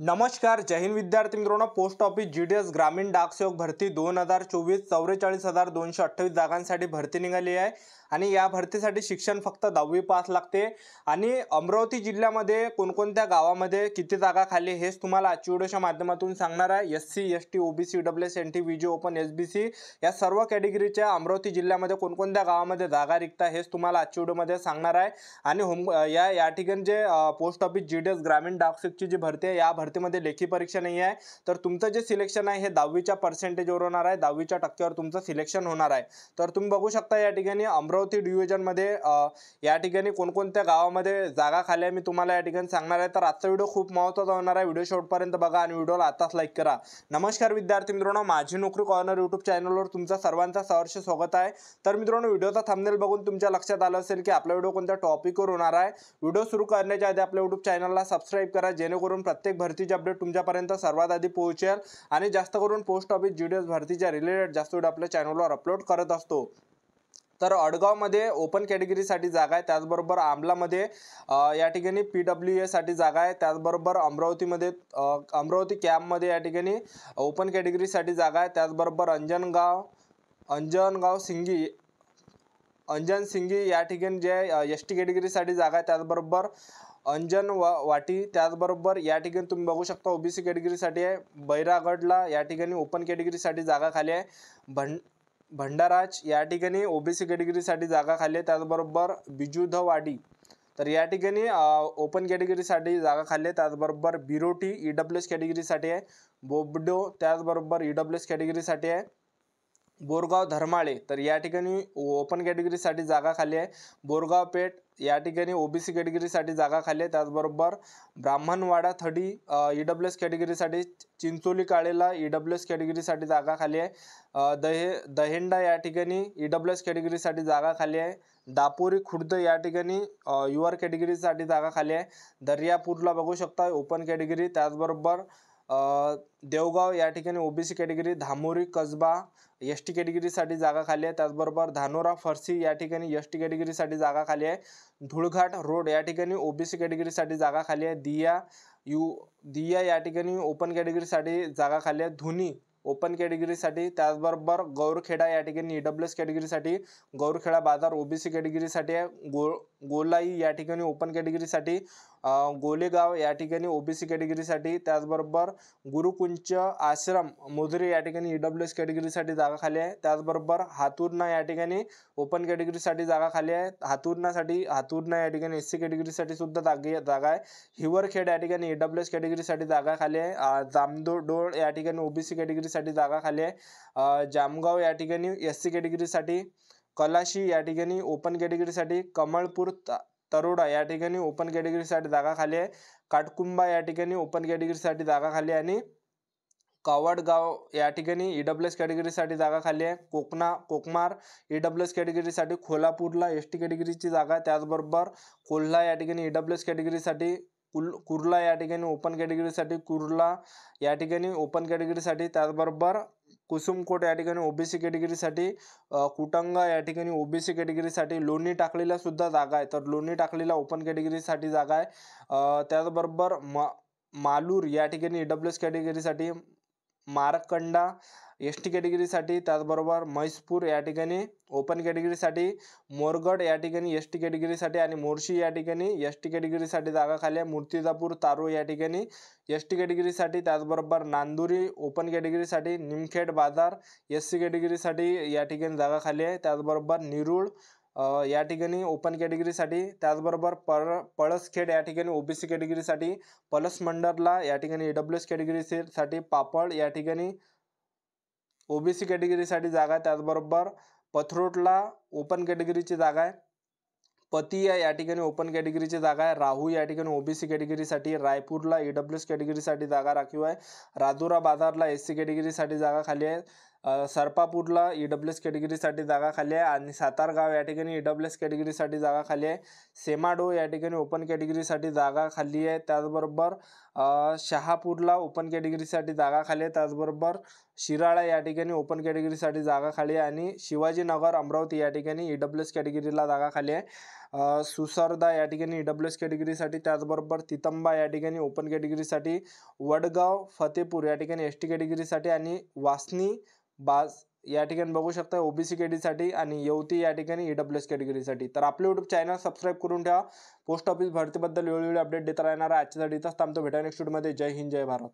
नमस्कार, जय हिंद विद्यार्थी मित्रांनो। पोस्ट ऑफिस जीडीएस ग्रामीण डाकसेवक भरती 2024 44,228 जागांसाठी भरती निघाली आहे आणि या भरतीसाठी शिक्षण फक्त 10वी पास लागते। आणि अमरावती जिल्ह्यामध्ये कोणकोणत्या गावामध्ये किती जागा खाली हेच तुम्हाला आजच्या व्हिडिओच्या माध्यमातून सांगणार आहे। SC ST OBC EWS NT VJ open SBC या सर्व कॅटेगरीच्या अमरावती जिल्ह्यामध्ये कोणकोणत्या गावामध्ये जागा रिक्त आहे हेच तुम्हाला आजच्या व्हिडिओमध्ये सांगणार आहे। आणि या ठिकाणी जे पोस्ट ऑफिस जीडीएस ग्रामीण डाकसेवकची जी भरती आहे या भरतीमध्ये लेखी परीक्षा नाही आहे, तर तुमचं जे सिलेक्शन आहे हे 10वीच्या पर्सेंटेजवर होणार आहे। 10वीच्या टक्क्यावर तुमचं सिलेक्शन होणार आहे। तर तुम्ही बघू शकता या ठिकाणी अमरावती डिव्हिजन मध्ये या ठिकाणी कोणकोणत्या गावामध्ये जागा खाली आहे मी तुम्हाला या ठिकाणी सांगणार आहे। तर आजचा व्हिडिओ खूप महत्त्वाचा होणार आहे। व्हिडिओ शेवटपर्यंत बघा आणि व्हिडिओला आताच लाईक करा। नमस्कार विद्यार्थी मित्रांनो, माझी नोकरी कॉर्नर यूट्यूब चॅनलवर तुमचं सर्वांचं सहर्ष स्वागत आहे। तर मित्रांनो, व्हिडिओचा थंबनेल बघून तुमच्या लक्षात आलं असेल की आपला व्हिडिओ कोणत्या टॉपिकवर होणार आहे। व्हिडिओ सुरू करण्याच्या आधी आपल्या यूट्यूब चॅनलला सबस्क्राइब करा, जेणेकरून प्रत्येक भरतीचे अपडेट तुमच्यापर्यंत सर्वात आधी पोहोचेल। आणि जास्त करून पोस्ट ऑफिस जीडीएस भरतीच्या रिलेटेड जास्त व्हिडिओ आपल्या चॅनलवर अपलोड करत असतो। तर अडगावमध्ये ओपन कॅटेगरीसाठी जागा आहे, त्याचबरोबर आमलामध्ये या ठिकाणी पीडब्ल्यूए साठी जागा आहे, त्याचबरोबर अमरावतीमध्ये अमरावती कॅम्पमध्ये या ठिकाणी ओपन कॅटेगरीसाठी जागा आहे, त्याचबरोबर अंजनगाव सिंगी या ठिकाणी जे एसटी कॅटेगरीसाठी जागा आहे, त्याचबरोबर वाटी, त्याचबरोबर या ठिकाणी तुम्ही बघू शकता ओबीसी कॅटेगरीसाठी आहे। बैरागडला या ठिकाणी ओपन कॅटेगरीसाठी जागा खाली आहे। भंडाराज या ठिकाणी ओबीसी कॅटेगरीसाठी जागा खाली आहे, त्याचबरोबर बिजुधवाडी तर या ठिकाणी ओपन कॅटेगरीसाठी जागा खाली आहे, त्याचबरोबर बिरोटी ईडब्ल्यूएस कॅटेगरीसाठी आहे। बोबडो त्याचबरोबर ईडब्ल्यूएस कॅटेगरीसाठी आहे। बोरगाव धर्माळे तर या ठिकाणी ओपन कॅटेगरीसाठी जागा खाली आहे। बोरगाव पेठ या ठिकाणी ओबीसी कॅटेगरीसाठी जागा खाली आहे, त्याचबरोबर ब्राह्मणवाडा थडी ईडब्ल्यूएस कॅटेगरीसाठी। चिंचोली काळेला ईडब्ल्यूएस कॅटेगरीसाठी जागा खाली आहे। दहेंडा या ठिकाणी ईडब्ल्यूएस कॅटेगरीसाठी जागा खाली आहे। दापोरी खुर्द या ठिकाणी युआर कॅटेगरीसाठी जागा खाली आहे। दर्यापूरला बघू शकता ओपन कॅटेगरी, त्याचबरोबर देवगाव या ठिकाणी OBC category. Dhamori Kasba ST कॅटेगरीसाठी जागा खाली आहे, त्याचबरोबर धानोरा फरसी या ठिकाणी एसटी कॅटेगरीसाठी जागा खाली आहे। धुळघाट रोड या ठिकाणी ओबीसी कॅटेगरीसाठी जागा खाली आहे। दिया या ठिकाणी ओपन कॅटेगरीसाठी जागा खाली आहे। धुनी ओपन कॅटेगरीसाठी, त्याचबरोबर गौरखेडा या ठिकाणी ईडब्ल्यूएस कॅटेगरीसाठी। गौरखेडा बाजार ओबीसी कॅटेगरीसाठी आहे। गोलाई या ठिकाणी ओपन कॅटेगरीसाठी। गोलेगाव या ठिकाणी ओबीसी कॅटेगरीसाठी, त्याचबरोबर गुरुकुंच आश्रम मोजरे या ठिकाणी ईडब्ल्यूएस कॅटेगरीसाठी जागा खाली आहे। त्याचबरोबर हातुर्णा या ठिकाणी ओपन कॅटेगरीसाठी जागा खाली आहे। हातुर्णा या ठिकाणी एससी कॅटेगरीसाठी सुद्धा जागा आहे। हिवरखेड या ठिकाणी ईडब्ल्यूएस कॅटेगरीसाठी जागा खाली आहे। जामदोड या ठिकाणी ओबीसी कॅटेगरीसाठी जागा खाली आहे। जामगाव या ठिकाणी एससी कॅटेगरीसाठी। कलाशी या ठिकाणी ओपन कॅटेगरीसाठी। कमळपूर तरोडा या ठिकाणी ओपन कॅटेगरीसाठी जागा खाली आहे। काटकुंबा या ठिकाणी ओपन कॅटेगरीसाठी जागा खाली आहे। आणि कावडगाव या ठिकाणी ईडब्ल्यूएस कॅटेगरीसाठी जागा खाली आहे। कोकमार ईडब्ल्यूएस कॅटेगरीसाठी। खोलापूरला एसटी कॅटेगरीची जागा, त्याचबरोबर कोल्हा या ठिकाणी ईडब्ल्यूएस कॅटेगरीसाठी। कुर्ला या ठिकाणी ओपन कॅटेगरीसाठी। कुर्ला या ठिकाणी ओपन कॅटेगरीसाठी, त्याचबरोबर कुसुमकोट या ठिकाणी ओबीसी कॅटेगरीसाठी। कुटंगा या ठिकाणी ओबीसी कॅटेगरीसाठी। लोणी टाकळीला सुद्धा जागा आहे, तर लोणी टाकळीला ओपन कॅटेगरीसाठी जागा आहे। त्याचबरोबर मालूर या ठिकाणी ईडब्ल्यूएस कॅटेगरीसाठी। मारकंडा एसटी कॅटेगरीसाठी, त्याचबरोबर म्हैसपूर या ठिकाणी ओपन कॅटेगरीसाठी। मोरगड या ठिकाणी एसटी कॅटेगरीसाठी आणि मोर्शी या ठिकाणी एसटी कॅटेगरीसाठी जागा खाली आहे। मूर्तिजापूर तारो या ठिकाणी एसटी कॅटेगरीसाठी, त्याचबरोबर नांदुरी ओपन कॅटेगरीसाठी। निमखेड बाजार एससी कॅटेगरीसाठी या ठिकाणी जागा खाली आहे। त्याचबरोबर निरुळ या ठिकाणी ओपन कॅटेगरीसाठी, त्याचबरोबर पळसखेड या ठिकाणी ओबीसी कॅटेगरीसाठी। पलसमंडरला या ठिकाणी ईडब्ल्यूएस कॅटेगरीसाठी। पापड या ठिकाणी ओबीसी कॅटेगरीसाठी जागा आहे, त्याचबरोबर पथरोटला ओपन कॅटेगरीची जागा आहे। पतिया या ठिकाणी ओपन कॅटेगरीची जागा आहे। राहू या ठिकाणी ओबीसी कॅटेगरीसाठी। रायपूरला ईडब्ल्यूएस कॅटेगरीसाठी जागा राखीव आहे। राजुरा बाजारला एससी कॅटेगरीसाठी जागा खाली आहे। सरपापूरला ईडब्ल्यूएस कॅटेगरीसाठी जागा खाली आहे। आणि सातारगाव या ठिकाणी ईडब्ल्यूएस कॅटेगरीसाठी जागा खाली आहे। सेमाडो या ठिकाणी ओपन कॅटेगरीसाठी जागा खाली आहे, त्याचबरोबर शहापूरला ओपन कॅटेगरीसाठी जागा खाली आहे। त्याचबरोबर शिराळा या ठिकाणी ओपन कॅटेगरीसाठी जागा खाली आहे। आणि शिवाजीनगर अमरावती या ठिकाणी ईडब्ल्यूएस कॅटेगरीला जागा खाली आहे। सुसरदा या ठिकाणी EWS कॅटेगरीसाठी, त्याचबरोबर तितंबा या ठिकाणी ओपन कॅटेगरीसाठी, वडगाव फतेपूर या ठिकाणी ST कॅटेगरीसाठी आणि वासनी बाज या ठिकाणी बघू शकता OBC कॅटेगरीसाठी आणि येवती या ठिकाणी EWS कॅटेगरीसाठी. तर आपले यूट्यूब चॅनल सबस्क्राईब करून ठेवा. पोस्ट ऑफिस भरतीबद्दल वेळोवेळी अपडेट देता राहणार आहे. आजच्यासाठी इथंच थांबतो. भेटा नेक्स्ट व्हिडिओमध्ये. जय हिंद, जय भारत.